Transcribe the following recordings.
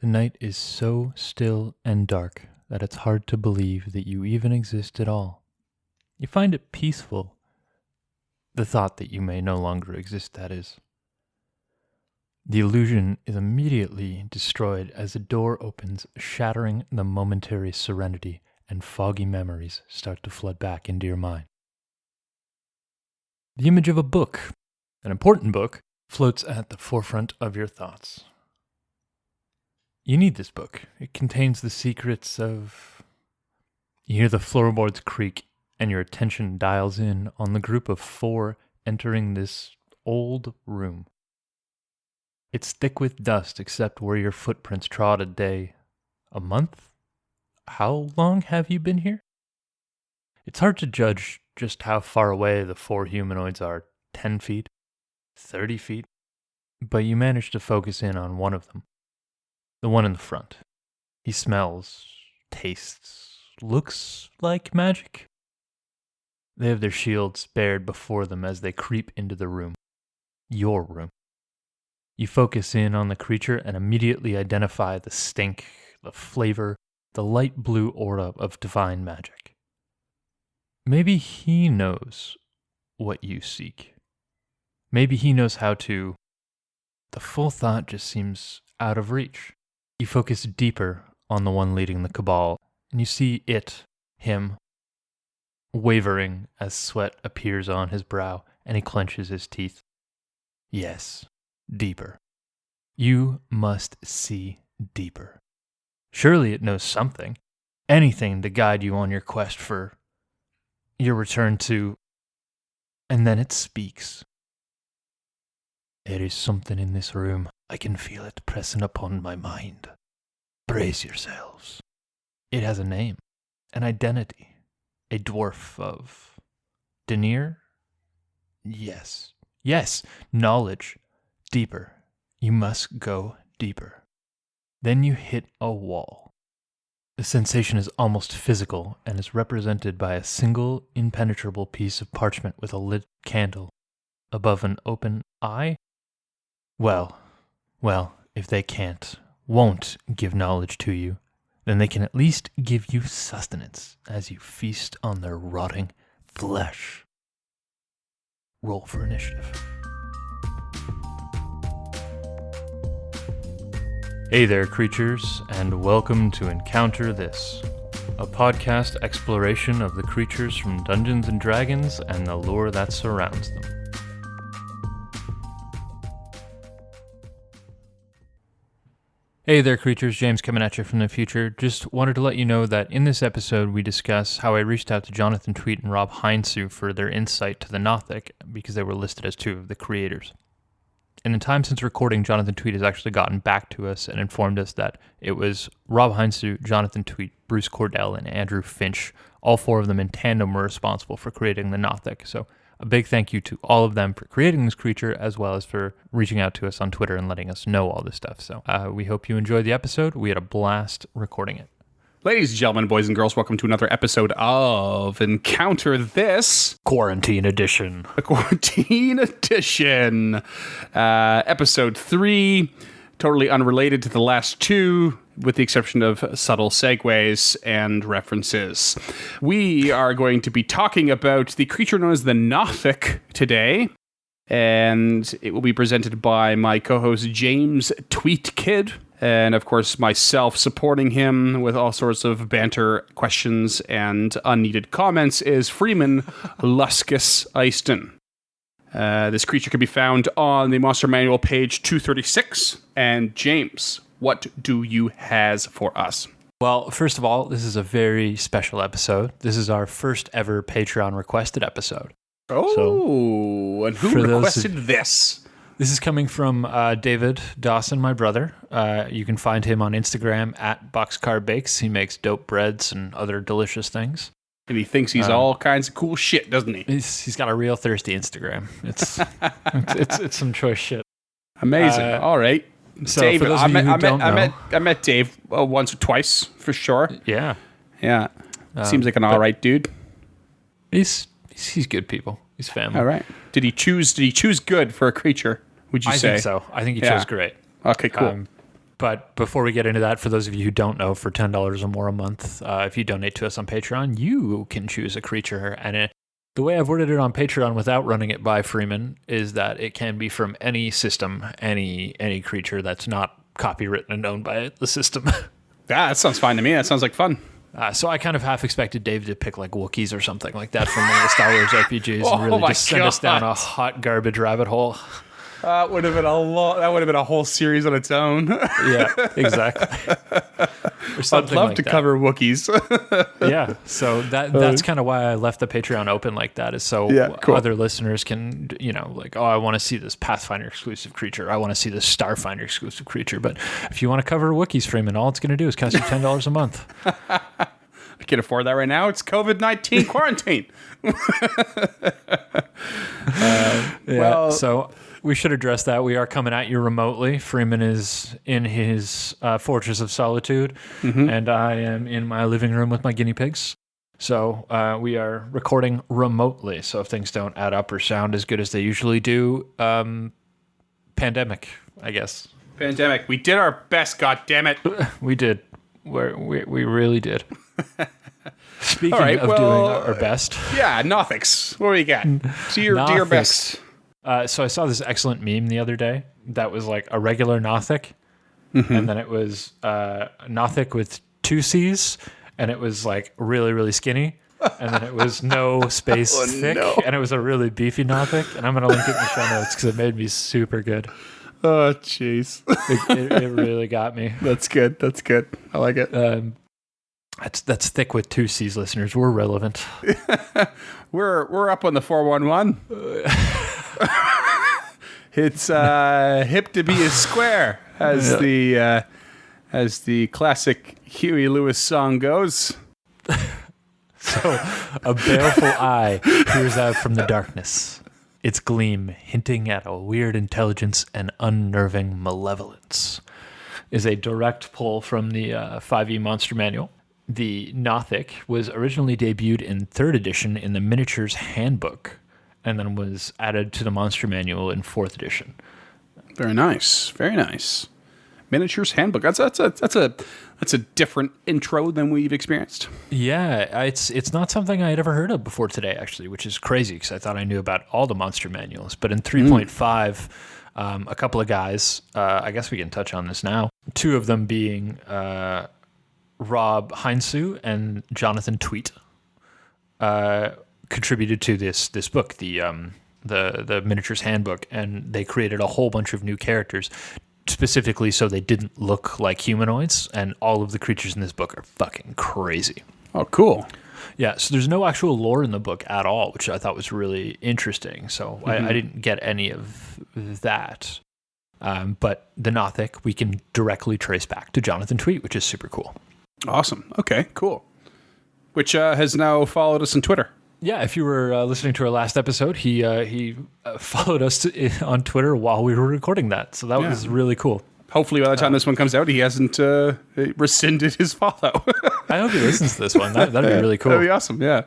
The night is so still and dark that it's hard to believe that you even exist at all. You find it peaceful, the thought that you may no longer exist, that is. The illusion is immediately destroyed as the door opens, shattering the momentary serenity, and foggy memories start to flood back into your mind. The image of a book, an important book, floats at the forefront of your thoughts. You need this book. It contains the secrets of... You hear the floorboards creak, and your attention dials in on the group of 4 entering this old room. It's thick with dust except where your footprints trod a month? How long have you been here? It's hard to judge just how far away the 4 humanoids are, 10 feet, 30 feet, but you manage to focus in on one of them, the one in the front. He smells, tastes, looks like magic. They have their shields bared before them as they creep into the room, your room. You focus in on the creature and immediately identify the stink, the flavor, the light blue aura of divine magic. Maybe he knows what you seek. Maybe he knows how to... The full thought just seems out of reach. You focus deeper on the one leading the cabal, and you see him, wavering as sweat appears on his brow, and he clenches his teeth. Yes. Deeper. You must see deeper. Surely it knows something. Anything to guide you on your quest for your return to... And then it speaks. There is something in this room. I can feel it pressing upon my mind. Brace yourselves. It has a name, an identity, a dwarf of... Denier? Yes, knowledge. Deeper. You must go deeper. Then you hit a wall. The sensation is almost physical and is represented by a single impenetrable piece of parchment with a lit candle above an open eye. Well, if they won't give knowledge to you, then they can at least give you sustenance as you feast on their rotting flesh. Roll for initiative. Hey there, creatures, and welcome to Encounter This, a podcast exploration of the creatures from Dungeons & Dragons and the lore that surrounds them. Hey there, creatures, James coming at you from the future. Just wanted to let you know that in this episode we discuss how I reached out to Jonathan Tweet and Rob Heinsu for their insight to the Nothic because they were listed as 2 of the creators. In the time since recording, Jonathan Tweet has actually gotten back to us and informed us that it was Rob Heinsu, Jonathan Tweet, Bruce Cordell, and Andrew Finch. All 4 of them in tandem were responsible for creating the Nothic. So a big thank you to all of them for creating this creature, as well as for reaching out to us on Twitter and letting us know all this stuff. So we hope you enjoyed the episode. We had a blast recording it. Ladies and gentlemen, boys and girls, welcome to another episode of Encounter This. Quarantine edition. The Quarantine Edition. Episode 3, totally unrelated to the last 2, with the exception of subtle segues and references. We are going to be talking about the creature known as the Nothic today, and it will be presented by my co-host James Tweet Kid, and of course myself supporting him with all sorts of banter, questions, and unneeded comments is Freeman Luskus Easton. This creature can be found on the Monster Manual page 236. And James, what do you has for us? Well, first of all, this is a very special episode. This is our first ever Patreon requested episode. Oh, and who requested this? This is coming from David Dawson, my brother. You can find him on Instagram at Boxcar Bakes. He makes dope breads and other delicious things. And he thinks he's all kinds of cool shit, doesn't he? He's got a real thirsty Instagram. It's some choice shit. Amazing. All right. So Dave, for those of you who don't know, I met Dave once or twice for sure. Yeah. Seems like an all right dude. He's good people. He's family. All right. Did he choose good for a creature? Would you say? I think so. I think he chose great. Okay, cool. But before we get into that, for those of you who don't know, for $10 or more a month, if you donate to us on Patreon, you can choose a creature. And the way I've worded it on Patreon without running it by Freeman is that it can be from any system, any creature that's not copywritten and owned by the system. That sounds fine to me. That sounds like fun. So I kind of half expected Dave to pick like Wookiees or something like that from one of the Star Wars RPGs and really just send us down a hot garbage rabbit hole. That would have been That would have been a whole series on its own. Yeah, exactly. I'd love to cover Wookiees. Yeah, so that's kind of why I left the Patreon open like that, is so other listeners can, like, oh, I want to see this Pathfinder exclusive creature. I want to see this Starfinder exclusive creature. But if you want to cover Wookiees, Freeman, all it's going to do is cost you $10 a month. I can afford that right now. It's COVID-19 quarantine. So we should address that. We are coming at you remotely. Freeman is in his fortress of solitude, and I am in my living room with my guinea pigs. So we are recording remotely. So if things don't add up or sound as good as they usually do, pandemic, I guess. Pandemic. We did our best, goddammit. We did. We really did. Speaking of doing our best. Yeah, Nothics. What do you got? Do your best. So I saw this excellent meme the other day that was like a regular Nothic, and then it was Nothic with 2 C's, and it was like really, really skinny, and then it was no space thick, and it was a really beefy Nothic, and I'm going to link it in the show notes because it made me super good. Oh, jeez. It really got me. That's good. I like it. That's thick with 2 C's, listeners. We're relevant. We're up on the 411. It's hip to be a square, as the classic Huey Lewis song goes. So, a baleful eye peers out from the darkness, its gleam hinting at a weird intelligence and unnerving malevolence, is a direct pull from the 5e Monster Manual. The Nothic was originally debuted in 3rd edition in the Miniatures Handbook, and then was added to the Monster Manual in 4th edition. Very nice. Miniatures Handbook. That's a different intro than we've experienced. Yeah, it's not something I had ever heard of before today, actually, which is crazy because I thought I knew about all the Monster Manuals. But in 3.5, a couple of guys, I guess we can touch on this now. 2 of them being Rob Heinsu and Jonathan Tweet, contributed to this book, the Miniatures Handbook, and they created a whole bunch of new characters specifically so they didn't look like humanoids, and all of the creatures in this book are fucking crazy. Oh, cool. Yeah, so there's no actual lore in the book at all, which I thought was really interesting. So I didn't get any of that. But the Nothic we can directly trace back to Jonathan Tweet, which is super cool. Awesome. Okay, cool. Which has now followed us on Twitter. Yeah, if you were listening to our last episode, he followed us on Twitter while we were recording that. So that was really cool. Hopefully by the time this one comes out, he hasn't rescinded his follow. I hope he listens to this one. That'd be really cool. That'd be awesome, yeah.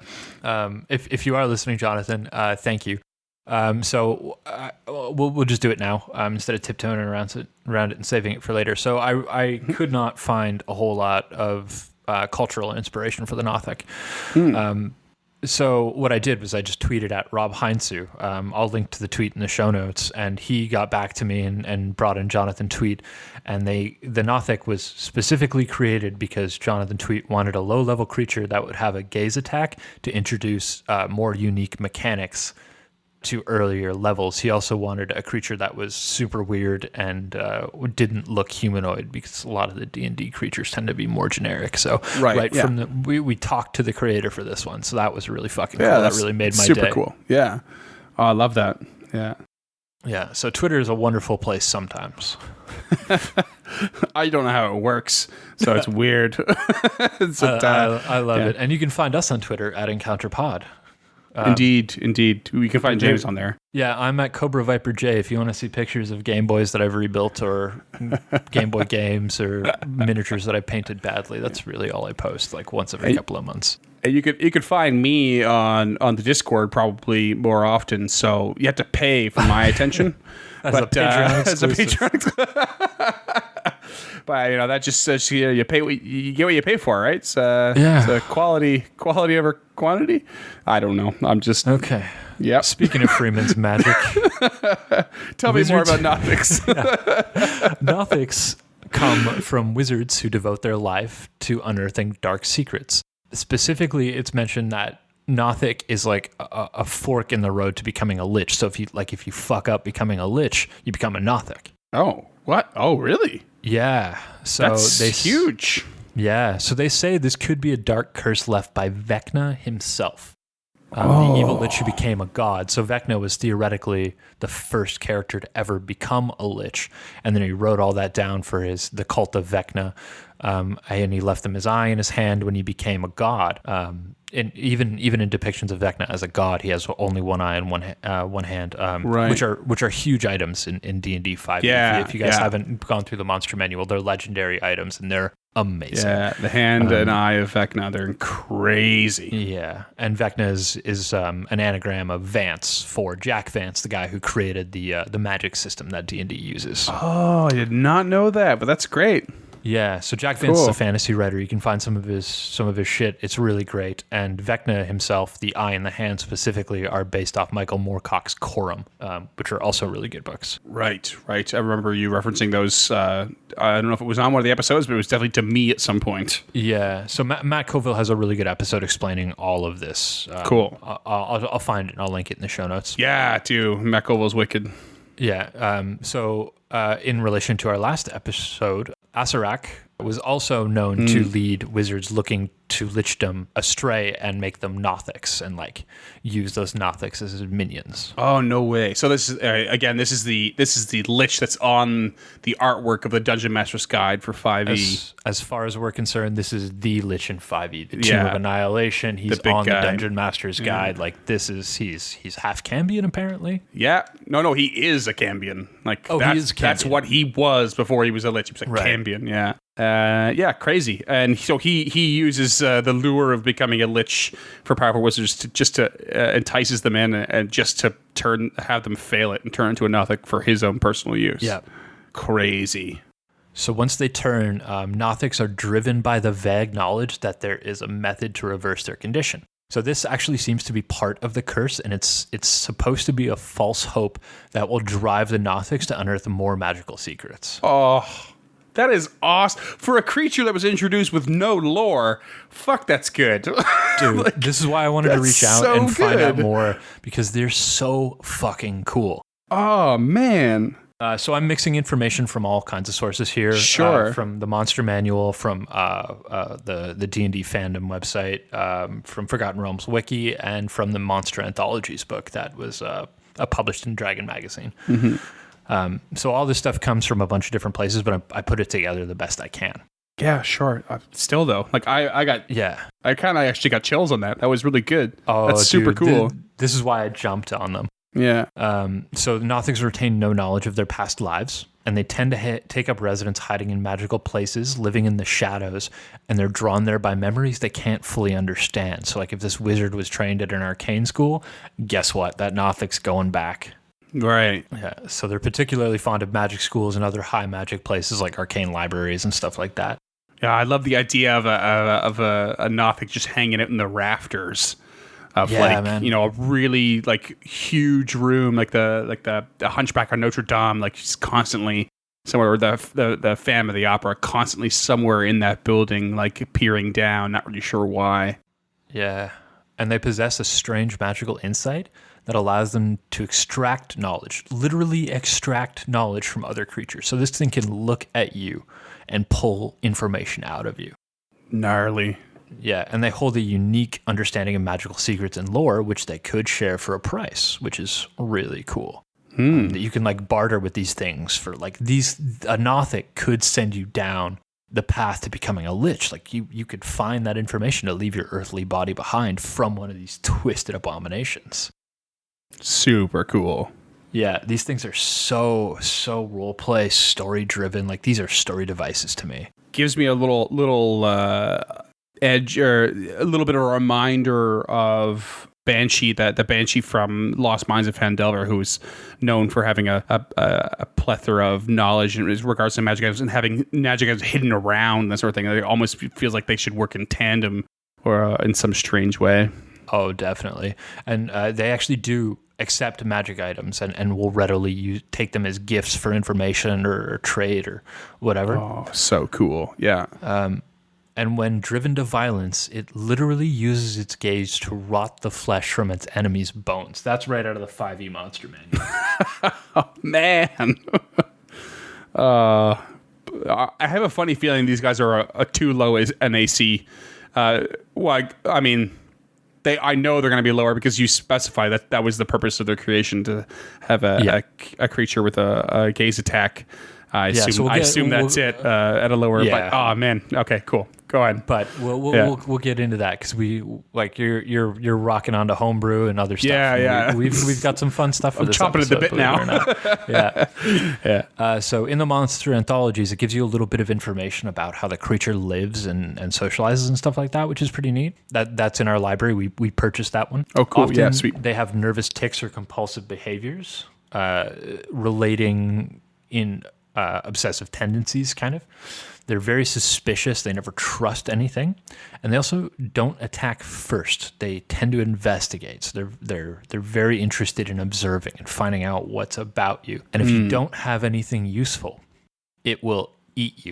If you are listening, Jonathan, thank you. So we'll just do it now instead of tiptoeing around it and saving it for later. So I could not find a whole lot of cultural inspiration for the Nothic. So what I did was I just tweeted at Rob Heinsu. I'll link to the tweet in the show notes, and he got back to me and brought in Jonathan Tweet. And the Nothic was specifically created because Jonathan Tweet wanted a low-level creature that would have a gaze attack to introduce more unique mechanics to earlier levels. He also wanted a creature that was super weird and didn't look humanoid, because a lot of the D&D creatures tend to be more generic. So from we talked to the creator for this one, so that was really fucking cool. That really made my day. Super cool. Yeah. Oh, I love that. Yeah. Yeah. So Twitter is a wonderful place sometimes. I don't know how it works, so it's weird. I love it. And you can find us on Twitter at EncounterPod. Indeed. We can find James on there. Yeah, I'm at Cobra Viper J. If you want to see pictures of Game Boys that I've rebuilt, or Game Boy games, or miniatures that I painted badly, that's really all I post, like once every couple of months. You could find me on the Discord probably more often, so you have to pay for my attention. As a Patreon exclusive. But that just says you pay you get what you pay for, right? It's Yeah. it's quality over quantity. I don't know. I'm just Okay. yeah. Speaking of Freeman's magic, Tell me more about Nothics. Nothics come from wizards who devote their life to unearthing dark secrets. Specifically, it's mentioned that Nothic is like a fork in the road to becoming a lich. So if you fuck up becoming a lich, you become a Nothic. Oh, what? Oh, really? Yeah. So That's huge. Yeah. So they say this could be a dark curse left by Vecna himself. The evil lich who became a god. So Vecna was theoretically the first character to ever become a lich, and then he wrote all that down for the cult of Vecna, and he left him his eye in his hand when he became a god. And even in depictions of Vecna as a god, he has only one eye and one hand, Right. which are huge items in D&D 5. Yeah, If you guys yeah. haven't gone through the monster manual, they're legendary items and they're amazing. Yeah, the hand and eye of Vecna, they're crazy. Yeah, and Vecna is an anagram of Vance for Jack Vance, the guy who created the magic system that D&D uses. Oh, I did not know that, but that's great. Yeah, so Jack Vance is Cool. a fantasy writer. You can find some of his shit. It's really great. And Vecna himself, the eye and the hand specifically, are based off Michael Moorcock's Corum, which are also really good books. Right. I remember you referencing those. I don't know if it was on one of the episodes, but it was definitely to me at some point. Yeah, so Matt Colville has a really good episode explaining all of this. Cool. I'll find it and I'll link it in the show notes. Yeah, too. Matt Colville's wicked. Yeah. So in relation to our last episode, Asarak was also known to lead wizards looking to lichdom astray and make them Nothics and use those Nothics as minions. Oh, no way. So this is again, this is the lich that's on the artwork of the Dungeon Master's Guide for 5e. As far as we're concerned, this is the lich in 5e, the Tomb Yeah. of Annihilation. He's big on guy. the Dungeon Master's Guide. He's half Cambion apparently. Yeah. No, he is a Cambion. He is That's Cambion. what he was before he was a lich. He was a Right. Cambion, yeah. Yeah, crazy. And so he uses the lure of becoming a lich for powerful wizards to entices them in and just to have them fail it and turn into a Nothic for his own personal use. Yeah. Crazy. So once they turn, Nothics are driven by the vague knowledge that there is a method to reverse their condition. So this actually seems to be part of the curse, and it's supposed to be a false hope that will drive the Nothics to unearth more magical secrets. Oh, that is awesome. For a creature that was introduced with no lore, fuck, that's good. Dude, this is why I wanted to that's reach out so and find out good. more, because they're so fucking cool. Oh, man. So I'm mixing information from all kinds of sources here. Sure. From the Monster Manual, from the D&D fandom website, from Forgotten Realms Wiki, and from the Monster Anthologies book that was published in Dragon Magazine. Mm-hmm. So all this stuff comes from a bunch of different places, but I put it together the best I can. Yeah, sure. Still, though, I kind of actually got chills on that. That was really good. Oh, that's super dude, cool. This is why I jumped on them. Yeah. So the Nothics retain no knowledge of their past lives, and they tend to take up residence hiding in magical places, living in the shadows, and they're drawn there by memories they can't fully understand. So if this wizard was trained at an arcane school, guess what? That Nothic's going back. Right. Yeah, so they're particularly fond of magic schools and other high magic places like arcane libraries and stuff like that. Yeah, I love the idea of a Nothic just hanging out in the rafters of man. a really huge room like the Hunchback on Notre Dame, just constantly somewhere, or the Phantom of the Opera, constantly somewhere in that building, peering down, not really sure why. Yeah, and they possess a strange magical insight that allows them to extract knowledge, literally extract knowledge from other creatures. So this thing can look at you and pull information out of you. Gnarly. Yeah, and they hold a unique understanding of magical secrets and lore, which they could share for a price, which is really cool. That you can barter with these things for a Nothic could send you down the path to becoming a lich. You could find that information to leave your earthly body behind from one of these twisted abominations. Super cool. Yeah, these things are so role play, story driven. These are story devices to me. Gives me a little edge, or a little bit of a reminder of Banshee, the Banshee from Lost Mines of Phandelver, who's known for having a plethora of knowledge in regards to magic items and having magic items hidden around, that sort of thing. It almost feels like they should work in tandem or in some strange way. Oh, definitely. And they actually do accept magic items and will readily take them as gifts for information or trade or whatever. Oh, so cool. Yeah. And when driven to violence, it literally uses its gaze to rot the flesh from its enemy's bones. That's right out of the 5e Monster Manual. Oh, man. I have a funny feeling these guys are a too low an AC. I know they're going to be lower because you specify that was the purpose of their creation, to have a creature with a gaze attack. I assume that's it at a lower. Yeah. But oh man, okay, cool. Go ahead. But we'll get into that because you're rocking onto homebrew and other stuff. Yeah. We've got some fun stuff. For I'm this chomping episode, at the bit now. Yeah. So in the monster anthologies, it gives you a little bit of information about how the creature lives and socializes and stuff like that, which is pretty neat. That's in our library. We purchased that one. Oh, cool. Often, yeah, sweet. They have nervous tics or compulsive behaviors relating in obsessive tendencies, kind of. They're very suspicious. They never trust anything, and they also don't attack first. They tend to investigate. So they're very interested in observing and finding out what's about you. And if you don't have anything useful, it will eat you.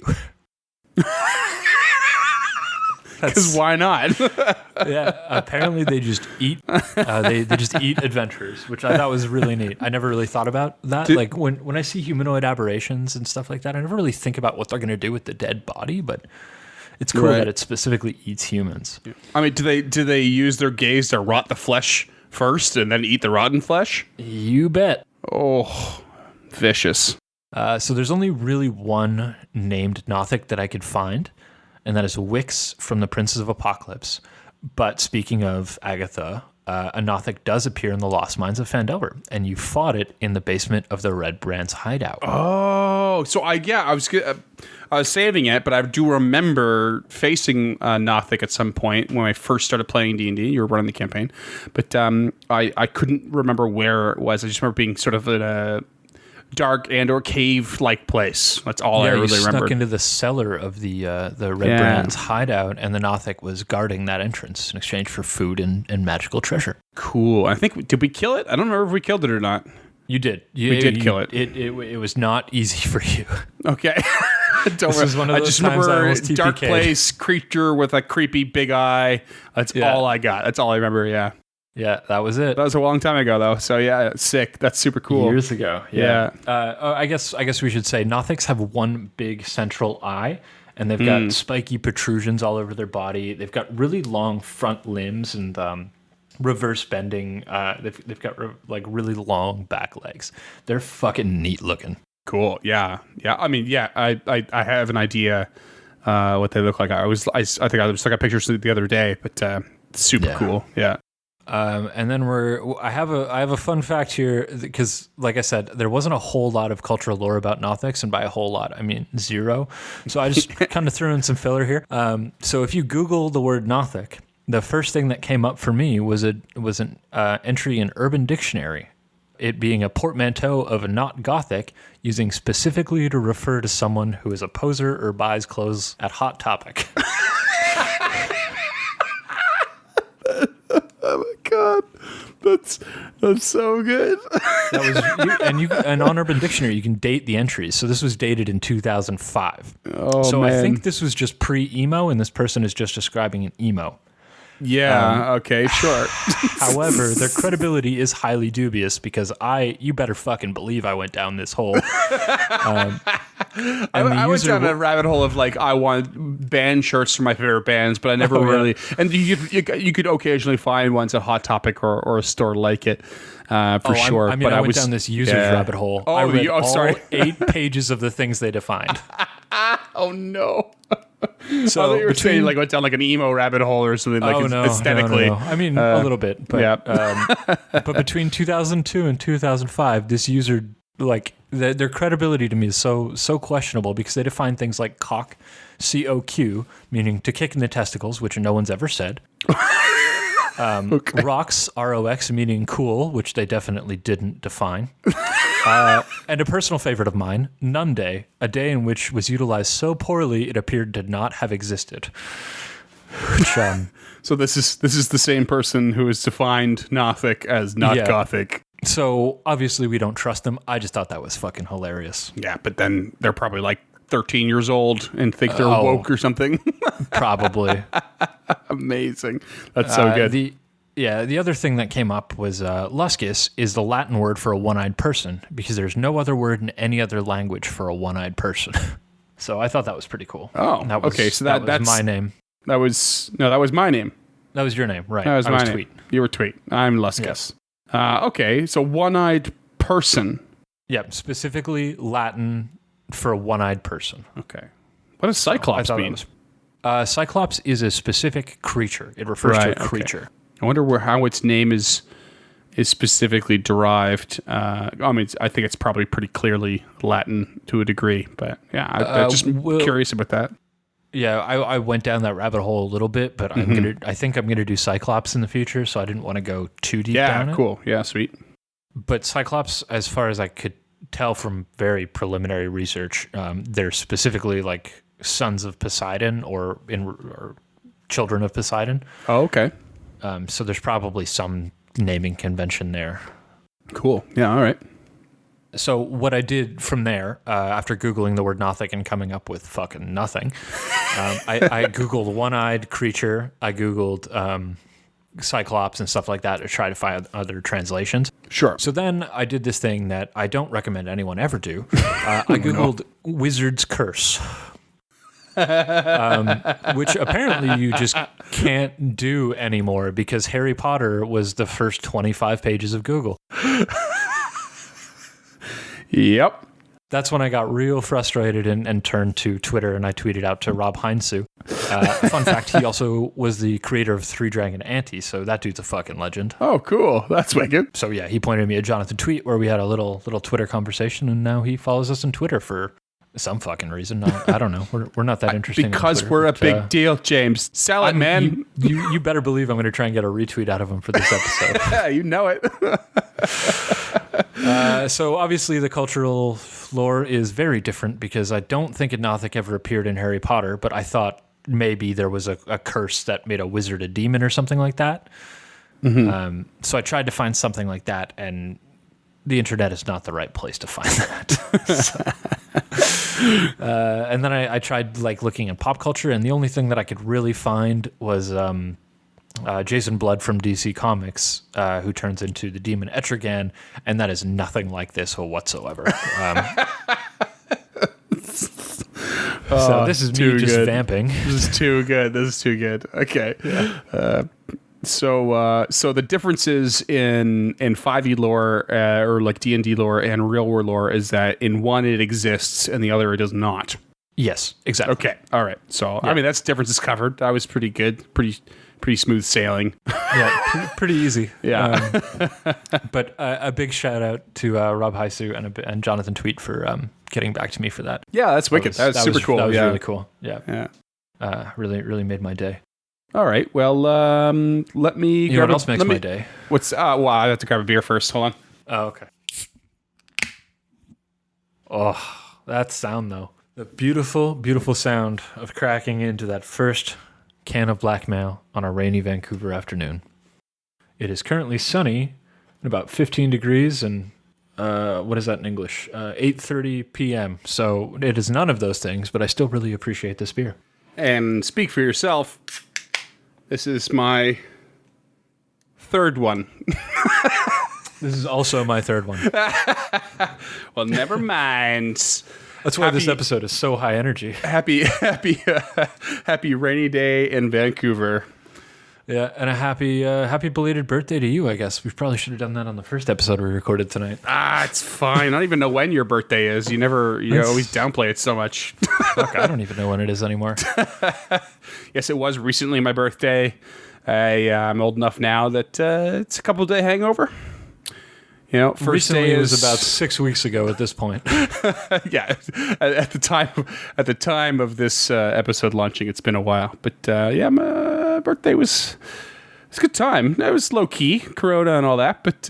Because why not? Yeah, apparently they just eat. They just eat adventurers, which I thought was really neat. I never really thought about that. Like when I see humanoid aberrations and stuff like that, I never really think about what they're going to do with the dead body. But it's cool that it specifically eats humans. I mean, do they use their gaze to rot the flesh first and then eat the rotten flesh? You bet. Oh, vicious. So there's only really one named Nothic that I could find, and that is Wix from the Princes of Apocalypse. But speaking of Agatha, a Nothic does appear in the Lost Mines of Phandelver, and you fought it in the basement of the Red Brand's hideout. Oh, so I was saving it, but I do remember facing Nothic at some point when I first started playing D&D. You were running the campaign, but I couldn't remember where it was. I just remember being sort of in a dark and or cave-like place. That's all I really remember. Snuck into the cellar of the Red Brand's hideout, and the Nothic was guarding that entrance in exchange for food and magical treasure. Cool. I think did we kill it? I don't remember if we killed it or not. You did. We did kill it. It was not easy for you. Okay. This is one of those I just times remember I almost dark TPK'd. place, creature with a creepy big eye. That's all I got. That's all I remember. Yeah. Yeah, that was it. That was a long time ago, though. So yeah, sick. That's super cool. Years ago. Yeah. I guess we should say Nothics have one big central eye, and they've got spiky protrusions all over their body. They've got really long front limbs and reverse bending. They've got really long back legs. They're fucking neat looking. Cool. Yeah. I mean, I have an idea what they look like. I think I was looking at pictures the other day, but super cool. Yeah. And then I have a fun fact here because, like I said, there wasn't a whole lot of cultural lore about Nothics, and by a whole lot, I mean zero. So I just kind of threw in some filler here. So if you Google the word Nothic, the first thing that came up for me was an entry in Urban Dictionary, it being a portmanteau of not Gothic, using specifically to refer to someone who is a poser or buys clothes at Hot Topic. Oh my god, that's so good. And on Urban Dictionary you can date the entries. So this was dated in 2005. Oh, so man. I think this was just pre-emo, and this person is just describing an emo. Yeah. Okay. Sure. However, their credibility is highly dubious because you better fucking believe I went down this hole. I went down a rabbit hole of I want band shirts for my favorite bands, but I never really. Yeah. And you could occasionally find ones at Hot Topic or a store like it, for sure. I went down this user's rabbit hole. Oh, I read sorry. all 8 pages of the things they defined. Oh no. So I thought you were saying went down an emo rabbit hole or something aesthetically. No. I mean, a little bit, but yeah. But between 2002 and 2005, this user their credibility to me is so questionable because they define things like cock, COQ, meaning to kick in the testicles, which no one's ever said. Okay. Rox, R-O-X, meaning cool, which they definitely didn't define. And a personal favorite of mine, None Day, a day in which was utilized so poorly it appeared to not have existed. Which, So this is the same person who has defined Nothic as not Yeah. Gothic. so obviously we don't trust them. I just thought that was fucking hilarious. Yeah, but then they're probably like 13 years old and think they're woke or something. Probably. Amazing. That's so good. The other thing that came up was luscus is the Latin word for a one-eyed person because there's no other word in any other language for a one-eyed person. So I thought that was pretty cool. Oh, And that was, okay. So that's that's my name. That was my name. That was your name, right? That was I my was name. Tweet. You were Tweet. I'm Luscus. Okay, so one-eyed person. Yep, specifically Latin for a one-eyed person. Okay. What does Cyclops I thought mean? that was, Cyclops is a specific creature. It refers to a creature. I wonder how its name is specifically derived. I think it's probably pretty clearly Latin to a degree, but yeah, I'm just curious about that. Yeah, I went down that rabbit hole a little bit, but I think I'm gonna do Cyclops in the future, so I didn't want to go too deep down it. Yeah, cool. Yeah, sweet. But Cyclops, as far as I could tell from very preliminary research, they're specifically like sons of Poseidon or children of Poseidon. Oh, okay. So there's probably some naming convention there. Cool. Yeah, all right. So what I did from there, after Googling the word Nothic and coming up with fucking nothing, I Googled one-eyed creature. I Googled Cyclops and stuff like that to try to find other translations. Sure. So then I did this thing that I don't recommend anyone ever do. I Googled Wizard's Curse, which apparently you just can't do anymore because Harry Potter was the first 25 pages of Google. Yep. That's when I got real frustrated and turned to Twitter, and I tweeted out to Rob Heinsu. Fun fact, he also was the creator of Three Dragon Ante, so that dude's a fucking legend. Oh, cool. That's wicked. So yeah, he pointed me a Jonathan tweet where we had a little Twitter conversation, and now he follows us on Twitter for some fucking reason. I don't know. We're not that interesting. Because on Twitter, we're a big deal, James. Sell it, man. You better believe I'm going to try and get a retweet out of him for this episode. Yeah, you know it. So obviously the cultural lore is very different because I don't think a Nothic ever appeared in Harry Potter, but I thought maybe there was a curse that made a wizard a demon or something like that. Mm-hmm. So I tried to find something like that, and the internet is not the right place to find that. And then I tried like looking in pop culture, and the only thing that I could really find was Jason Blood from DC Comics, who turns into the demon Etrigan, and that is nothing like this whatsoever. So this is me just vamping. This is too good. Okay. Yeah. So the differences in 5e lore or like D&D lore and real world lore is that in one it exists and the other it does not. Yes, exactly. Okay. All right. So Yeah. I mean that's difference is covered. That was pretty good. Pretty smooth sailing. Yeah, pretty easy. Yeah. But a big shout out to Rob Haisu and Jonathan Tweet for getting back to me for that. Yeah, that's wicked. That was super cool. That was yeah. really cool. Yeah. Yeah. Really made my day. All right. Well, let me. You know what else makes my day? What's? Well, I have to grab a beer first. Hold on. Oh, okay. Oh, that sound though. The beautiful, beautiful sound of cracking into that first can of Blackmail on a rainy Vancouver afternoon. It is currently sunny and about 15 degrees and what is that in English? 8:30 p.m. So it is none of those things, but I still really appreciate this beer. And speak for yourself. This is my third one. This is also my third one. Well, never mind. That's why this episode is so high energy. Happy rainy day in Vancouver. Yeah, and a happy belated birthday to you, I guess. We probably should have done that on the first episode we recorded tonight. It's fine. I don't even know when your birthday is. You always downplay it so much. Fuck, I don't even know when it is anymore. Yes, it was recently my birthday. I'm old enough now that it's a couple day hangover. You know, first Recently day it was about 6 weeks ago at this point. Yeah, at the time of this episode launching, it's been a while. But yeah, my birthday was It's a good time. It was low key, Corona and all that, but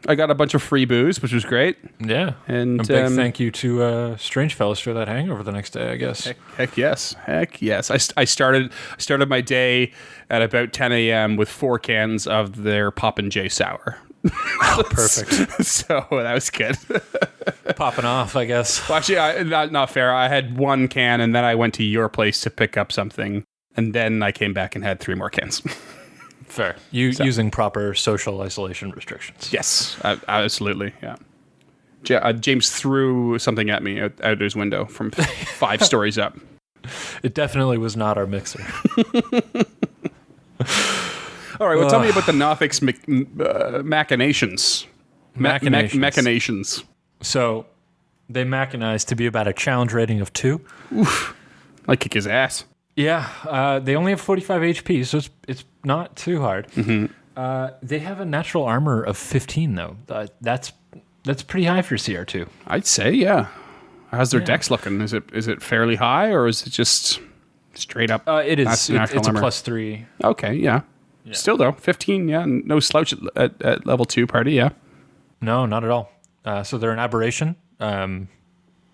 I got a bunch of free booze, which was great. Yeah. And a big thank you to Strangefellows for that hangover the next day, I guess. Heck yes. I started my day at about 10 a.m. with 4 cans of their Poppin' J Sour. Oh, perfect. So that was good. Popping off, I guess. Well, actually, not fair. I had 1 can, and then I went to your place to pick up something, and then I came back and had 3 more cans. Fair. Using proper social isolation restrictions. Yes, absolutely. Yeah. James threw something at me out his window from 5 stories up. It definitely was not our mixer. All right. Well, tell me about the Nothics machinations. Machinations. So they mechanized to be about a challenge rating of 2. Oof. I'd kick his ass. Yeah, they only have 45 HP, so it's not too hard. Mm-hmm. They have a natural armor of 15, though. That's pretty high for CR2. I'd say, yeah. How's their dex looking? Is it fairly high, or is it just straight up? It is. It's a +3. Okay, yeah. Still though, 15, yeah, no slouch at level 2 party, yeah. No, not at all. So they're an aberration,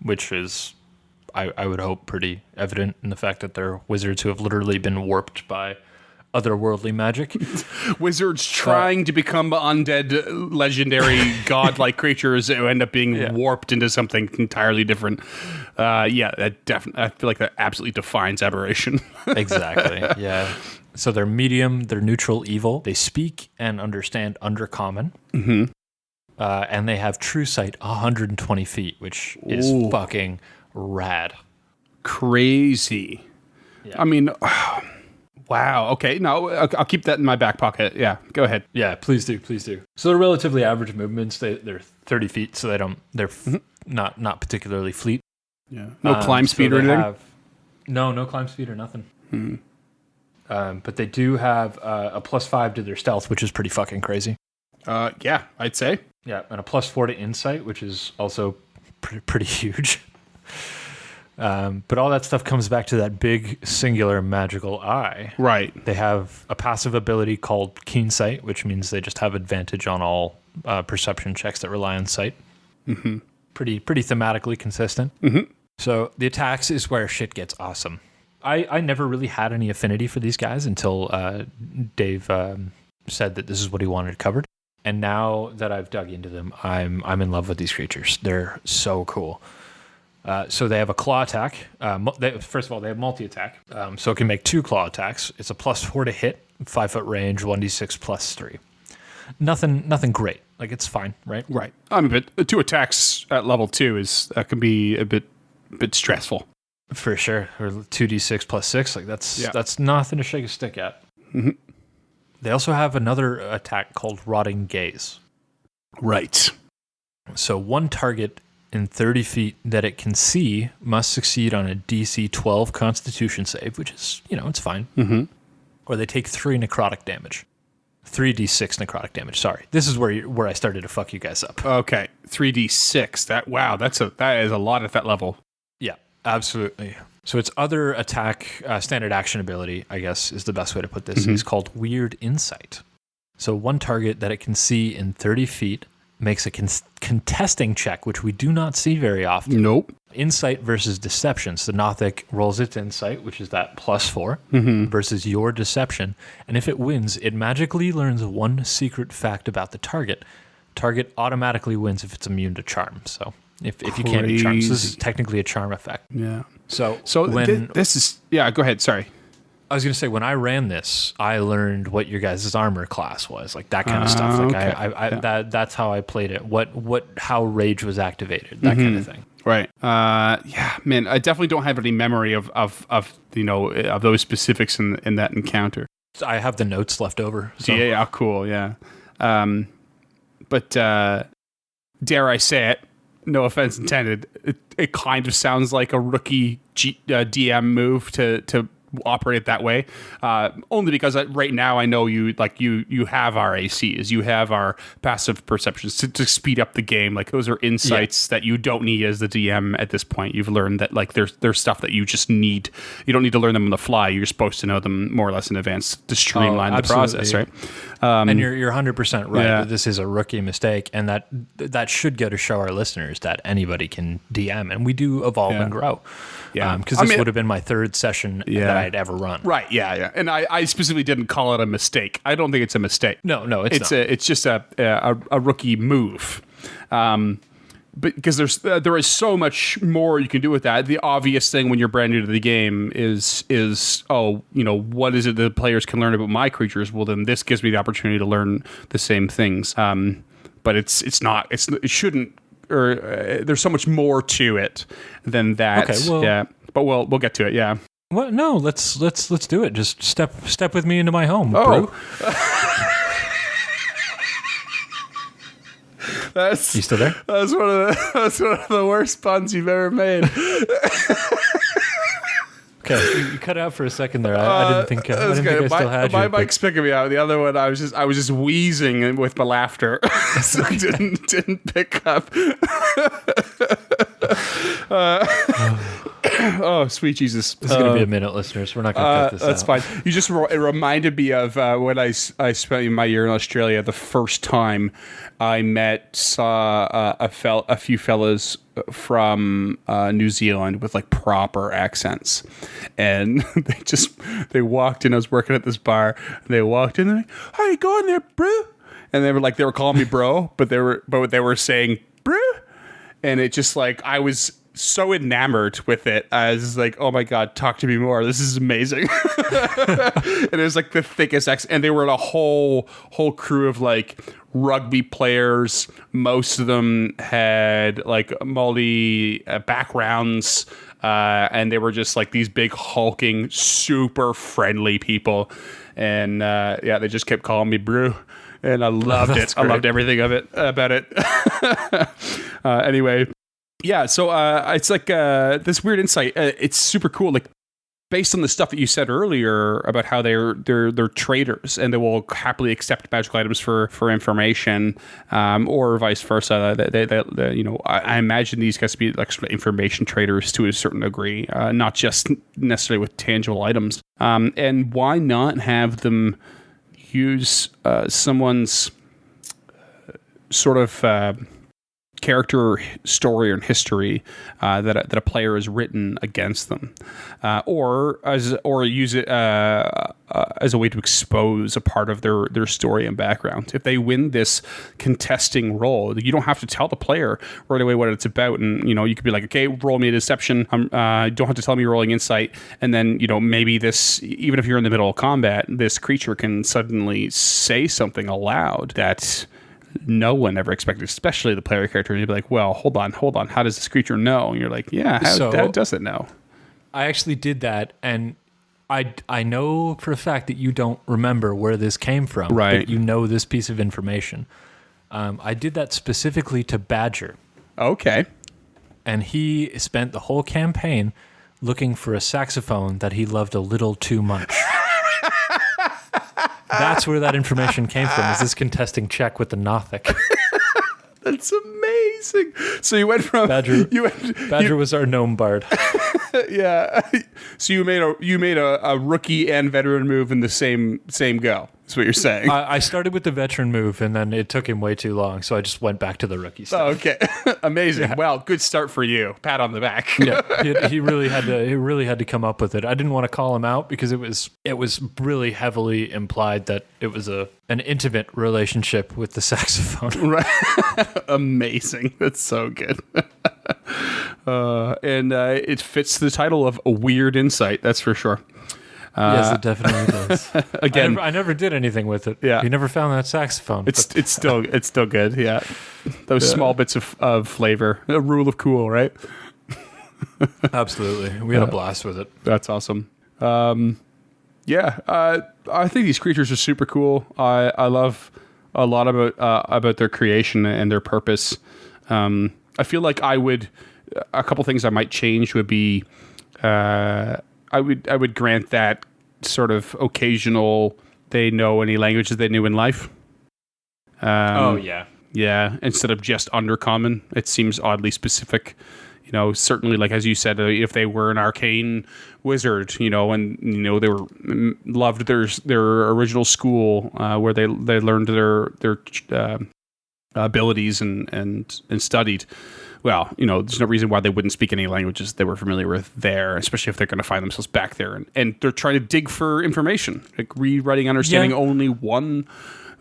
which is, I would hope, pretty evident in the fact that they're wizards who have literally been warped by otherworldly magic. Wizards trying to become undead, legendary, godlike creatures who end up being warped into something entirely different. That definitely. I feel like that absolutely defines aberration. Exactly. Yeah. So they're medium. They're neutral evil. They speak and understand Undercommon. Mm-hmm. And they have true sight 120 feet, which is fucking rad. Crazy. Yeah. I mean, wow. Okay. No, I'll keep that in my back pocket. Yeah. Go ahead. Yeah. Please do. Please do. So they're relatively average movements. They're 30 feet, so they're not particularly fleet. Yeah. No climb speed or anything? No climb speed or nothing. Mm-hmm. But they do have a +5 to their stealth, which is pretty fucking crazy. Yeah, I'd say. Yeah, and a +4 to insight, which is also pretty huge. But all that stuff comes back to that big singular magical eye. Right. They have a passive ability called Keen Sight, which means they just have advantage on all perception checks that rely on sight. Mm-hmm. Pretty thematically consistent. Mm-hmm. So the attacks is where shit gets awesome. I never really had any affinity for these guys until Dave said that this is what he wanted covered. And now that I've dug into them, I'm in love with these creatures. They're so cool. So they have a claw attack. First of all, they have multi-attack. So it can make 2 claw attacks. It's a +4 to hit, 5-foot range, 1d6 +3. Nothing great. Like, it's fine, right? Right. But 2 attacks at level 2 can be a bit stressful. For sure. Or 2d6 +6. Like, that's nothing to shake a stick at. Mm-hmm. They also have another attack called Rotting Gaze. Right. So one target in 30 feet that it can see must succeed on a DC 12 Constitution save, which is, it's fine. Mm-hmm. Or they take 3 necrotic damage. 3d6 necrotic damage. Sorry. This is where I started to fuck you guys up. Okay. 3d6. That is a lot at that level. Yeah, absolutely. So its other attack standard action ability, I guess is the best way to put this, is called Weird Insight. So one target that it can see in 30 feet makes a contesting check, which we do not see very often. Nope. Insight versus deception. So the Nothic rolls its insight, which is that +4, versus your deception. And if it wins, it magically learns one secret fact about the target. Target automatically wins if it's immune to charm. So if you can't be charmed, so this is technically a charm effect. Yeah. So when this is go ahead. Sorry. I was going to say, when I ran this, I learned what your guys' armor class was, like that kind of stuff. Like okay. That's how I played it. How rage was activated, that kind of thing. Right. Man, I definitely don't have any memory of those specifics in that encounter. I have the notes left over. So. Yeah, cool. Yeah. But dare I say it? No offense intended. It kind of sounds like a rookie DM move to operate that way. Only because right now I know you have our ACs, you have our passive perceptions to speed up the game. Like those are insights that you don't need as the DM at this point. You've learned that like there's stuff that you just need. You don't need to learn them on the fly. You're supposed to know them more or less in advance to streamline the process, right? And you're 100% right. Yeah. This is a rookie mistake, and that should go to show our listeners that anybody can DM, and we do evolve and grow. Yeah, because this would have been my third session that I'd ever run. Right. Yeah. And I specifically didn't call it a mistake. I don't think it's a mistake. No, it's not. It's just a rookie move. But because there is so much more you can do with that. The obvious thing when you're brand new to the game is what is it the players can learn about my creatures? Well, then this gives me the opportunity to learn the same things. But it shouldn't. Or there's so much more to it than that. Okay, well, yeah, but we'll get to it. Yeah. Well, no, let's do it. Just step with me into my home, bro. You still there? That's one of the worst puns you've ever made. Okay, you cut out for a second there. I didn't think I still had you. My mic's picking me out. The other one, I was just wheezing with my laughter, so didn't pick up. Oh, sweet Jesus! This is going to be a minute, listeners. We're not going to cut this that's out. That's fine. It reminded me of when I spent my year in Australia. The first time I saw a few fellas from New Zealand with like proper accents, and they walked in. I was working at this bar. And they walked in. And how you going there, bro? And they were calling me bro, but they were saying bro, and it just like I was so enamored with it. I was like, oh my God, talk to me more. This is amazing. And it was like the thickest accent, and they were a whole crew of like rugby players. Most of them had like multi backgrounds, and they were just like these big hulking, super friendly people. And they just kept calling me brew, and I loved it. I loved everything about it. Anyway. Yeah, so it's like this weird insight. It's super cool. Like based on the stuff that you said earlier about how they're traders and they will happily accept magical items for information, or vice versa. I imagine these guys to be like sort of information traders to a certain degree, not just necessarily with tangible items. And why not have them use someone's sort of character story and history that a player has written against them, or use it as a way to expose a part of their story and background. If they win this contesting role, you don't have to tell the player right away what it's about, and you could be like, okay, roll me a deception. You don't have to tell me you're rolling insight, and then maybe this, even if you're in the middle of combat, this creature can suddenly say something aloud that no one ever expected, especially the player character. And you'd be like, well, hold on. How does this creature know? And you're like, yeah, how does it know? I actually did that, and I know for a fact that you don't remember where this came from. Right. But you know this piece of information. I did that specifically to Badger. Okay. And he spent the whole campaign looking for a saxophone that he loved a little too much. That's where that information came from, is this contesting check with the Nothic. That's amazing. So you went from Badger was our gnome bard. Yeah. So you made a rookie and veteran move in the same go. That's what you're saying. I started with the veteran move, and then it took him way too long, so I just went back to the rookie stuff. Oh, okay. Amazing. Yeah. Well, good start for you. Pat on the back. Yeah, he really had to come up with it. I didn't want to call him out because it was really heavily implied that it was an intimate relationship with the saxophone. Right. Amazing. That's so good. And it fits the title of A Weird Insight, that's for sure. Yes, it definitely does. Again, I never did anything with it. Yeah, you never found that saxophone. It's still good. Yeah, those small bits of flavor. A rule of cool, right? Absolutely, we had a blast with it. That's awesome. I think these creatures are super cool. I love a lot about their creation and their purpose. I feel like a couple things I might change would be I would grant that sort of occasional. They know any languages they knew in life. Yeah. Yeah, instead of just undercommon, it seems oddly specific. Certainly, like as you said, if they were an arcane wizard, and they were loved their original school where they learned their abilities and studied. Well, there's no reason why they wouldn't speak any languages they were familiar with there, especially if they're going to find themselves back there and they're trying to dig for information, like rewriting, understanding only one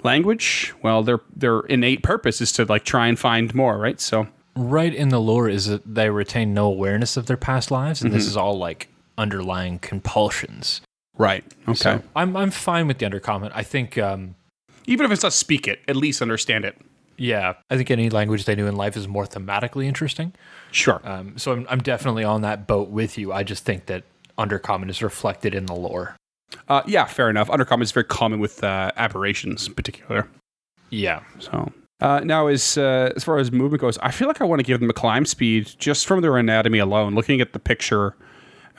language. Well, their innate purpose is to like try and find more, right? So. Right in the lore is that they retain no awareness of their past lives, and this is all like underlying compulsions. Right. Okay. So I'm fine with the undercommon. I think even if it's not speak it, at least understand it. Yeah, I think any language they knew in life is more thematically interesting. Sure. So I'm definitely on that boat with you. I just think that undercommon is reflected in the lore. Yeah, fair enough. Undercommon is very common with aberrations in particular. Yeah. So. Now, as far as movement goes, I feel like I want to give them a climb speed just from their anatomy alone. Looking at the picture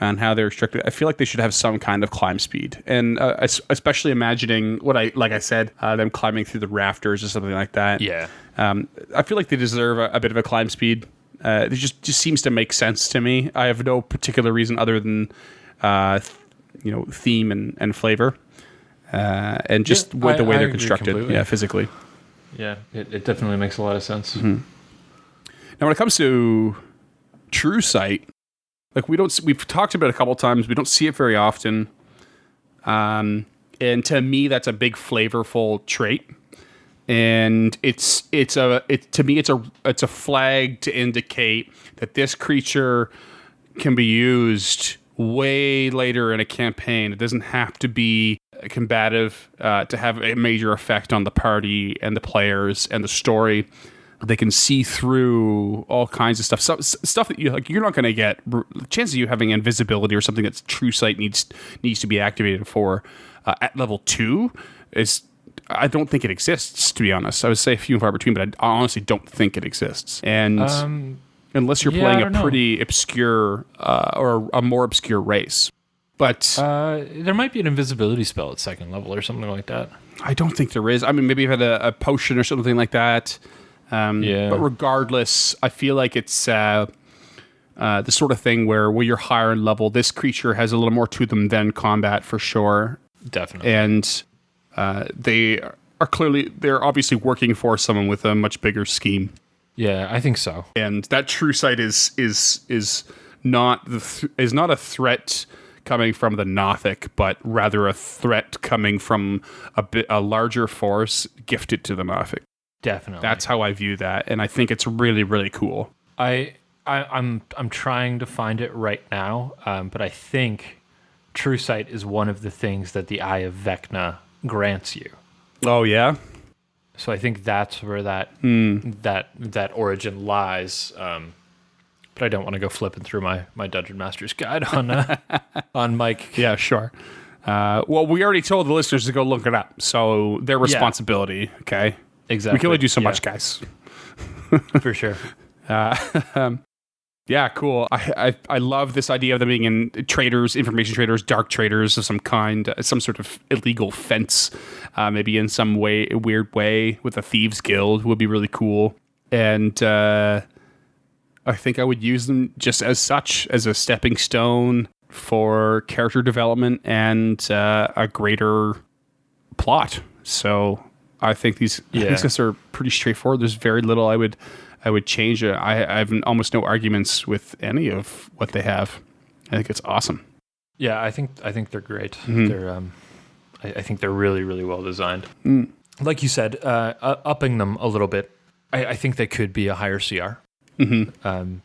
and how they're restricted, I feel like they should have some kind of climb speed. And especially imagining like I said, them climbing through the rafters or something like that. Yeah. I feel like they deserve a bit of a climb speed. It just seems to make sense to me. I have no particular reason other than theme and flavor, and just the way they're constructed. Completely. Yeah, physically. Yeah, it definitely makes a lot of sense. Mm-hmm. Now, when it comes to true sight, like we've talked about it a couple times. We don't see it very often, and to me, that's a big flavorful trait. And it's a flag to indicate that this creature can be used way later in a campaign. It doesn't have to be combative to have a major effect on the party and the players and the story. They can see through all kinds of stuff. Stuff that you're not going to get. Chances of you having invisibility or something that's true sight needs to be activated for at level 2 is. I don't think it exists, to be honest. I would say few and far between, but I honestly don't think it exists. And unless you're playing a pretty obscure or a more obscure race. But there might be an invisibility spell at 2nd level or something like that. I don't think there is. I mean, maybe you've had a potion or something like that. But regardless, I feel like it's the sort of thing where you're higher in level, this creature has a little more to them than combat for sure. Definitely. And they're obviously working for someone with a much bigger scheme. Yeah, I think so. And that true sight is not a threat coming from the Nothic, but rather a threat coming from a larger force gifted to the Nothic. Definitely. That's how I view that, and I think it's really, really cool. I'm trying to find it right now, but I think true sight is one of the things that the Eye of Vecna grants you. Oh yeah. So I think that's where that origin lies. But I don't want to go flipping through my Dungeon Master's Guide on Mike. Yeah, sure. Well, we already told the listeners to go look it up, so their responsibility. Yeah. Okay. Exactly. We can only do so much, guys. For sure. Yeah, cool. I love this idea of them being in traders, information traders, dark traders of some kind, some sort of illegal fence, maybe in some weird way with a thieves guild would be really cool. And I think I would use them just as such, as a stepping stone for character development and a greater plot. So I think these guys are pretty straightforward. There's very little I would change it. I have almost no arguments with any of what they have. I think it's awesome. Yeah, I think they're great. Mm-hmm. They're I think they're really, really well designed. Mm. Like you said, upping them a little bit, I think they could be a higher CR. Mm-hmm. And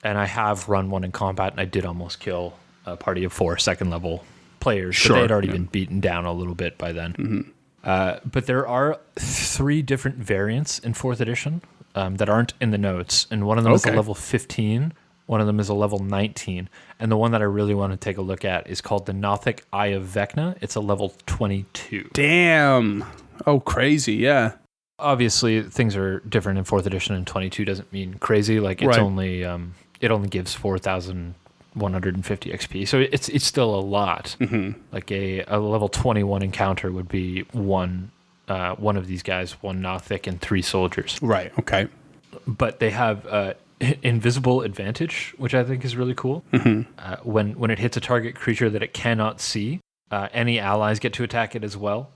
I have run one in combat, and I did almost kill a party of 4 2nd level players. Sure, but they had already been beaten down a little bit by then. Mm-hmm. But there are 3 different variants in 4th edition that aren't in the notes, and one of them is a level 15, one of them is a level 19, and the one that I really want to take a look at is called the Nothic Eye of Vecna. It's a level 22. Damn. Oh, crazy, yeah. Obviously, things are different in 4th edition, and 22 doesn't mean crazy. Like, it's only it only gives 4,000 150 XP. So it's still a lot. Mm-hmm. Like a level 21 encounter would be one of these guys, one Nothic and 3 soldiers. Right. Okay. But they have invisible advantage, which I think is really cool. Mm-hmm. When it hits a target creature that it cannot see, any allies get to attack it as well.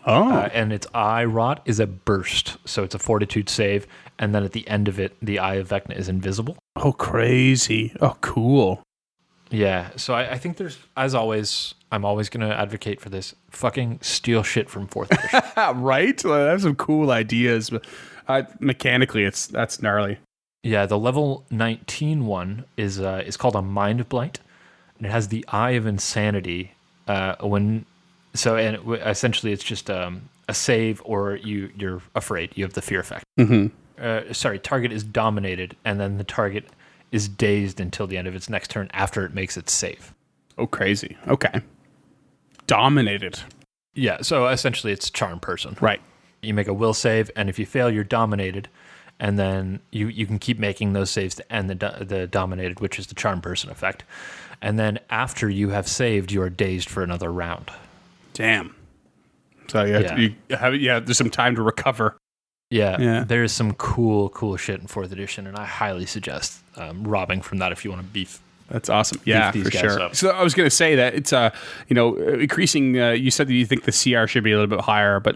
Oh. And its eye rot is a burst, so it's a fortitude save, and then at the end of it, the Eye of Vecna is invisible. Oh, crazy. Oh, cool. Yeah, so I think there's, as always, I'm always going to advocate for this. Fucking steal shit from 4th edition. Right? Well, that's some cool ideas. But mechanically, that's gnarly. Yeah, the level 19 one is called a Mind Blight, and it has the Eye of Insanity. Essentially it's just a save, or you're afraid. You have the fear effect. Mm-hmm. Target is dominated, and then the target is dazed until the end of its next turn after it makes its save. Oh, crazy. Okay. Dominated. Yeah, so essentially it's charm person. Right. You make a will save, and if you fail, you're dominated, and then you can keep making those saves to end the dominated, which is the charm person effect. And then after you have saved, you are dazed for another round. Damn. So there's some time to recover. Yeah. There's some cool shit in 4th edition, and I highly suggest robbing from that if you want to beef. That's awesome. Yeah, these for guys sure. up. So I was going to say that it's increasing. You said that you think the CR should be a little bit higher, but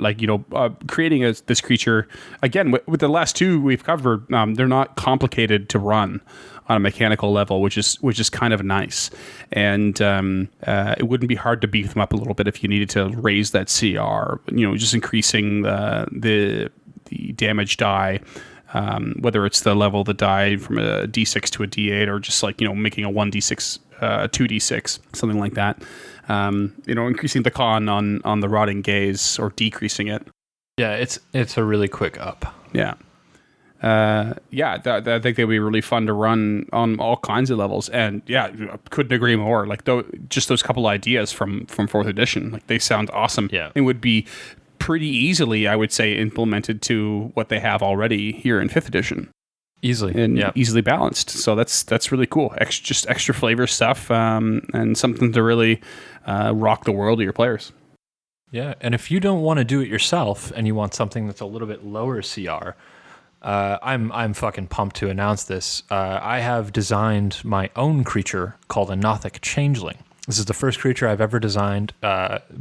creating this creature again with the last 2 we've covered, they're not complicated to run on a mechanical level, which is kind of nice. And it wouldn't be hard to beef them up a little bit if you needed to raise that CR. Just increasing the damage die. Whether it's the level of the die from a D6 to a D8, or just making a 1D6, 2D6, something like that. Increasing the con on the rotting gaze, or decreasing it. Yeah, it's a really quick up. Yeah. I think they'd be really fun to run on all kinds of levels. And yeah, couldn't agree more. Just those couple ideas from 4th edition, they sound awesome. Yeah. It would be pretty easily, I would say, implemented to what they have already here in 5th edition. Easily. And easily balanced. So that's really cool. Just extra flavor stuff, and something to really rock the world of your players. Yeah, and if you don't want to do it yourself and you want something that's a little bit lower CR, I'm fucking pumped to announce this. I have designed my own creature called a Nothic Changeling. This is the first creature I've ever designed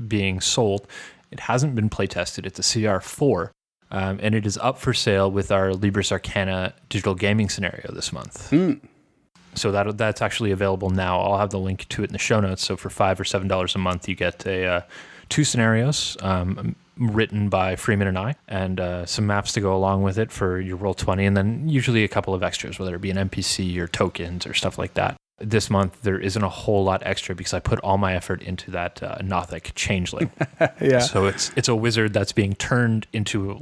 being sold. It hasn't been playtested. It's a CR4, and it is up for sale with our Libris Arcana digital gaming scenario this month. So that's actually available now. I'll have the link to it in the show notes. So for $5 or $7 a month, you get 2 scenarios written by Freeman and I, and some maps to go along with it for your Roll20, and then usually a couple of extras, whether it be an NPC or tokens or stuff like that. This month, there isn't a whole lot extra because I put all my effort into that Nothic Changeling. Yeah. So it's a wizard that's being turned into,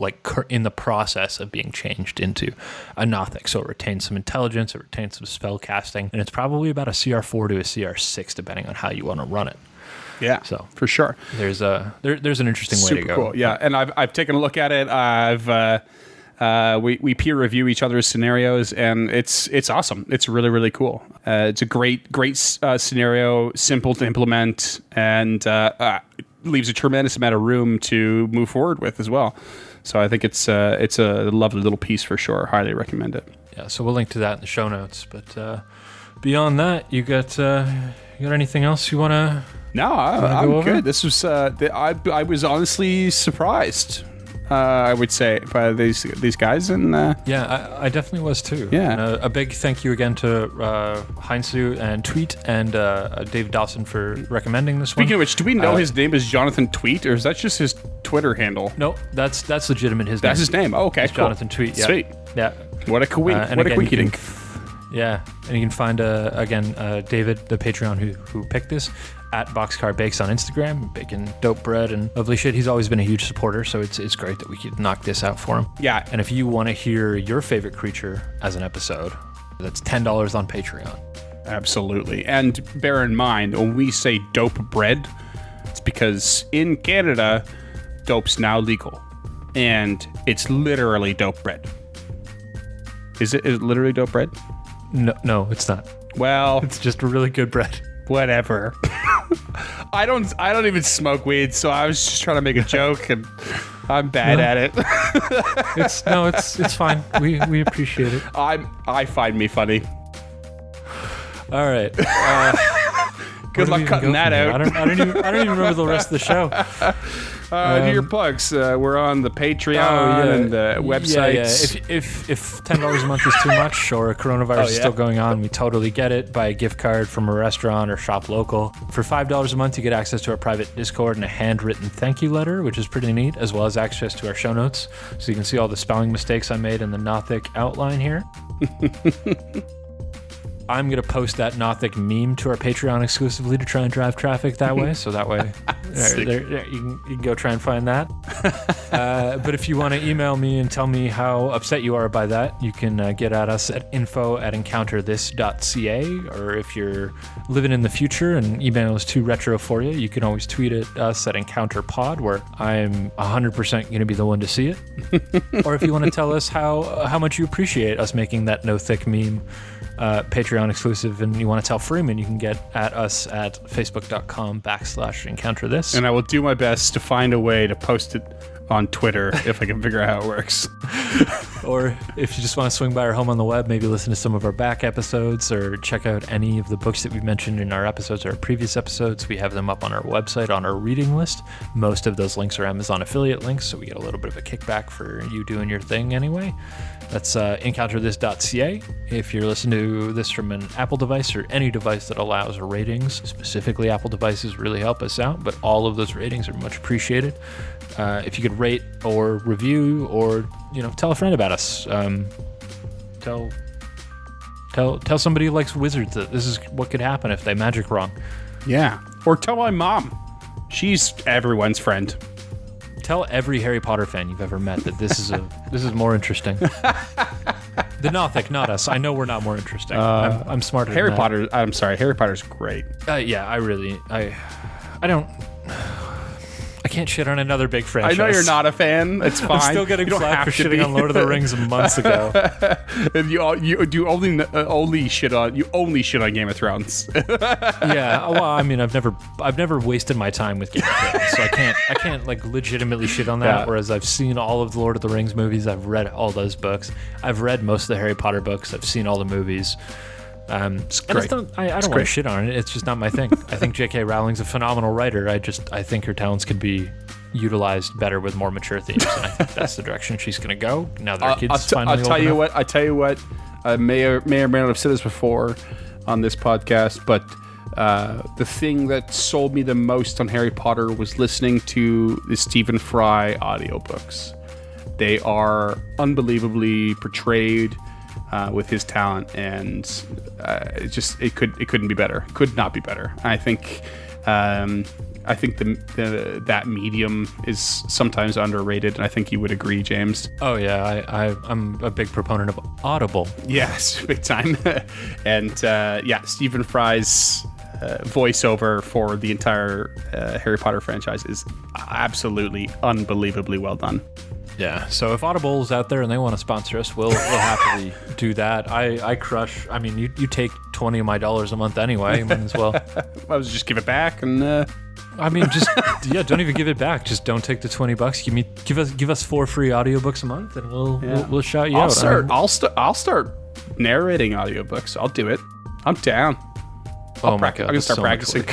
in the process of being changed into a Nothic. So it retains some intelligence, it retains some spell casting, and it's probably about a CR4 to a CR6, depending on how you want to run it. Yeah, so for sure. There's an interesting way to go. Super cool. Yeah, and I've taken a look at it. We peer review each other's scenarios, and it's awesome. It's really, really cool. It's a great scenario, simple to implement, and leaves a tremendous amount of room to move forward with as well. So I think it's a lovely little piece for sure. Highly recommend it. Yeah, so we'll link to that in the show notes. But beyond that, you got anything else you want to? No, I'm good. This was I was honestly surprised. I would say by these guys, and yeah, I definitely was too. Yeah, and a big thank you again to Heinzu and Tweet and Dave Dawson for recommending this one. Speaking of which, do we know his name is Jonathan Tweet, or is that just his Twitter handle? No, that's legitimate. That's his name. Oh, okay, cool. Jonathan Tweet. Yeah. Sweet. Yeah. What a quink! What a quinky dink. Yeah, and you can find David, the Patreon who picked this, at Boxcar Bakes on Instagram, baking dope bread and lovely shit. He's always been a huge supporter, so it's great that we could knock this out for him. Yeah. And if you want to hear your favorite creature as an episode, that's $10 on Patreon. Absolutely. And bear in mind, when we say dope bread, it's because in Canada, dope's now legal. And it's literally dope bread. Is it literally dope bread? No, it's not. Well, It's just really good bread. whatever. I don't even smoke weed, so I was just trying to make a joke, and I'm bad at it. It's fine. We appreciate it. I find me funny. All right. Good luck cutting that out. I don't even remember the rest of the show. Do your plugs. We're on the Patreon and the websites. Yeah. If $10 a month is too much or coronavirus is still going on, we totally get it. Buy a gift card from a restaurant or shop local. For $5 a month, you get access to our private Discord and a handwritten thank you letter, which is pretty neat, as well as access to our show notes. So you can see all the spelling mistakes I made in the Nothic outline here. I'm going to post that Nothic meme to our Patreon exclusively to try and drive traffic that way. So that way you can go try and find that. But if you want to email me and tell me how upset you are by that, you can get at us at info@encounterthis.ca. Or if you're living in the future and email is too retro for you, you can always tweet at us at EncounterPod, where I'm 100% going to be the one to see it. Or if you want to tell us how much you appreciate us making that Nothic meme Patreon exclusive, and you want to tell Freeman, you can get at us at facebook.com/encounterthis. And I will do my best to find a way to post it on Twitter if I can figure out how it works. Or if you just want to swing by our home on the web, maybe listen to some of our back episodes or check out any of the books that we mentioned in our episodes or our previous episodes. We have them up on our website on our reading list. Most of those links are Amazon affiliate links, so we get a little bit of a kickback for you doing your thing anyway. That's encounterthis.ca. If you're listening to this from an Apple device or any device that allows ratings, specifically Apple devices really help us out, but all of those ratings are much appreciated. If you could rate or review or, tell a friend about us. Tell somebody who likes wizards that this is what could happen if they magic wrong. Yeah. Or tell my mom. She's everyone's friend. Tell every Harry Potter fan you've ever met that this is more interesting. The Nothic, not us. I know we're not more interesting. I'm smarter Harry than Potter. I'm sorry. Harry Potter's great. Yeah, I can't shit on another big franchise. I know you're not a fan. It's fine. I'm still getting flack for shitting on Lord of the Rings months ago. you only shit on Game of Thrones. Yeah, well, I mean, I've never wasted my time with Game of Thrones, so I can't like legitimately shit on that. Yeah. Whereas I've seen all of the Lord of the Rings movies, I've read all those books, I've read most of the Harry Potter books, I've seen all the movies. It's great. I don't want to shit on it. It's just not my thing. I think J.K. Rowling's a phenomenal writer. I think her talents could be utilized better with more mature themes, and I think that's the direction she's going to go. Now that our kids finally I'll tell you what. I may or may not have said this before on this podcast, but the thing that sold me the most on Harry Potter was listening to the Stephen Fry audiobooks. They are unbelievably portrayed with his talent, and it couldn't be better. Could not be better. I think that medium is sometimes underrated, and I think you would agree, James. Oh yeah, I'm a big proponent of Audible. Yes, big time. And Stephen Fry's voiceover for the entire Harry Potter franchise is absolutely unbelievably well done. Yeah, so if Audible's out there and they want to sponsor us, we'll happily do that. I crush. I mean, you take $20 of my dollars a month anyway. You might as well. I was just give it back, and I mean, just don't even give it back. Just don't take the $20. Give us 4 free audiobooks a month, and we'll shout you out. I'll start narrating audiobooks. I'll do it. I'm down. Oh my God, I'm gonna start practicing.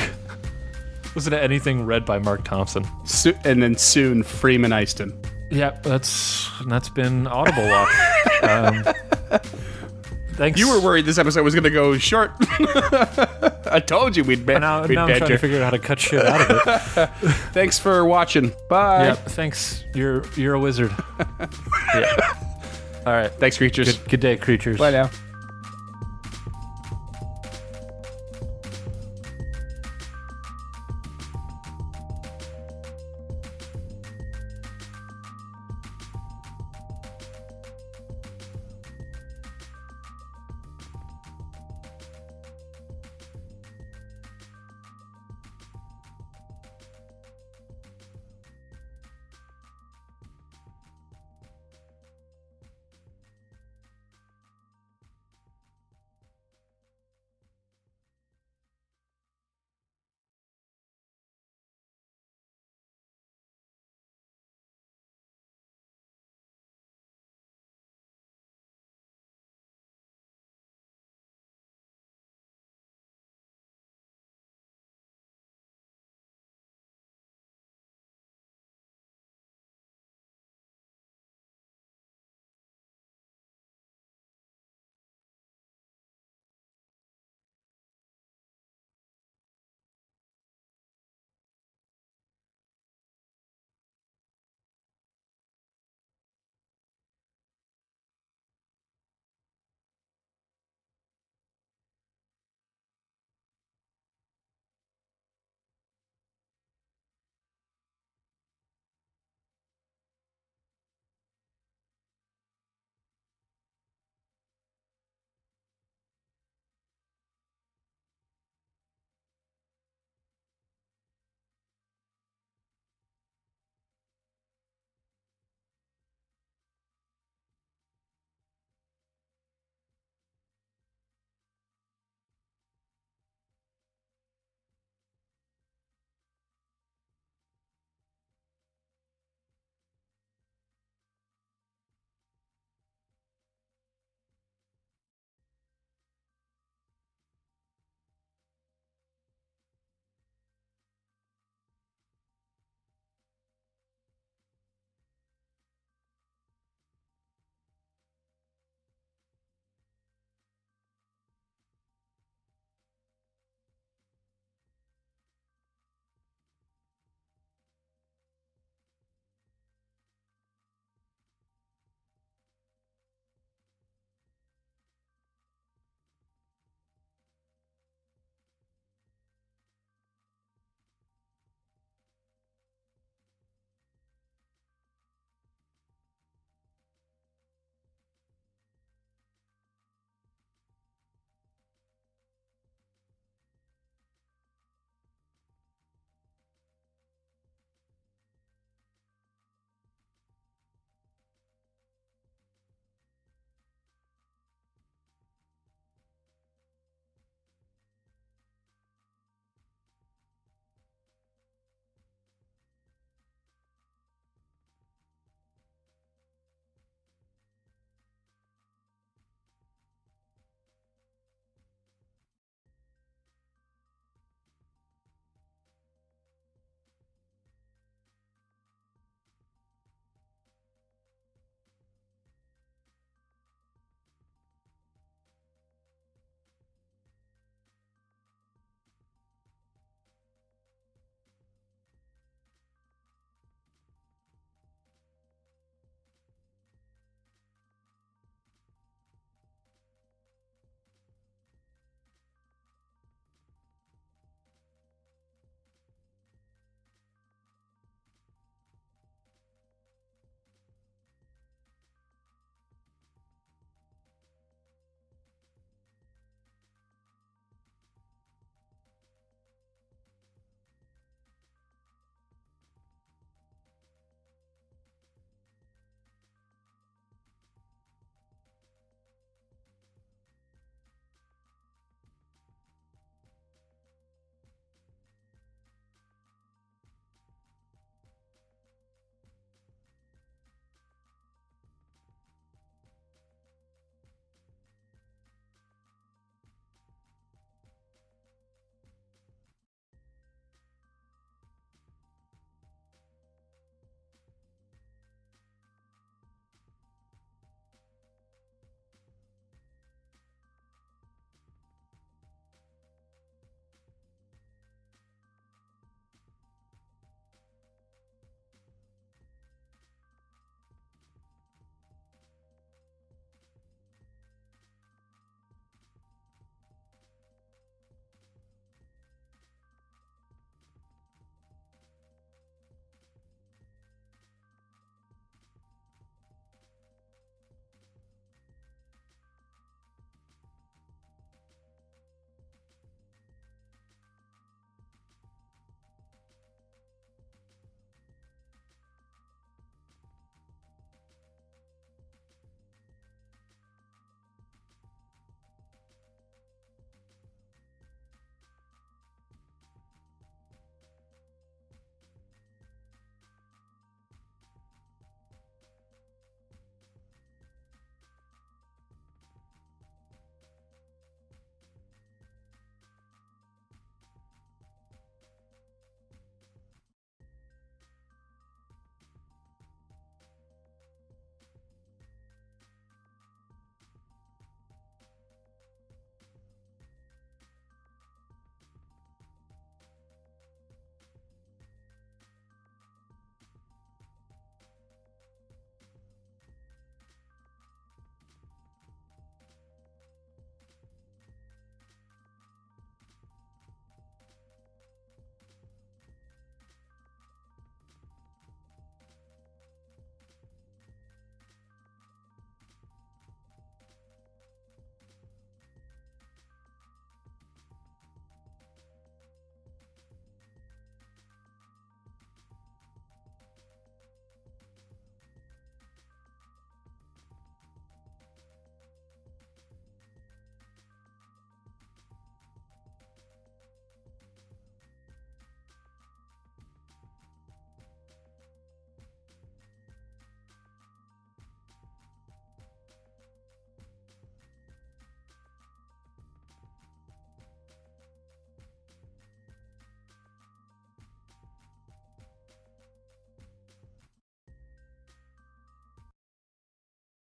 Listen to anything read by Mark Thompson, and then soon Freeman Easton. Yeah, that's been Audible Watch. Thanks. You were worried this episode was going to go short. I told you we'd now I'm trying to figure out how to cut shit out of it. Thanks for watching. Bye. Yeah, thanks. You're a wizard. Yeah. All right. Thanks, creatures. Good day, creatures. Bye now.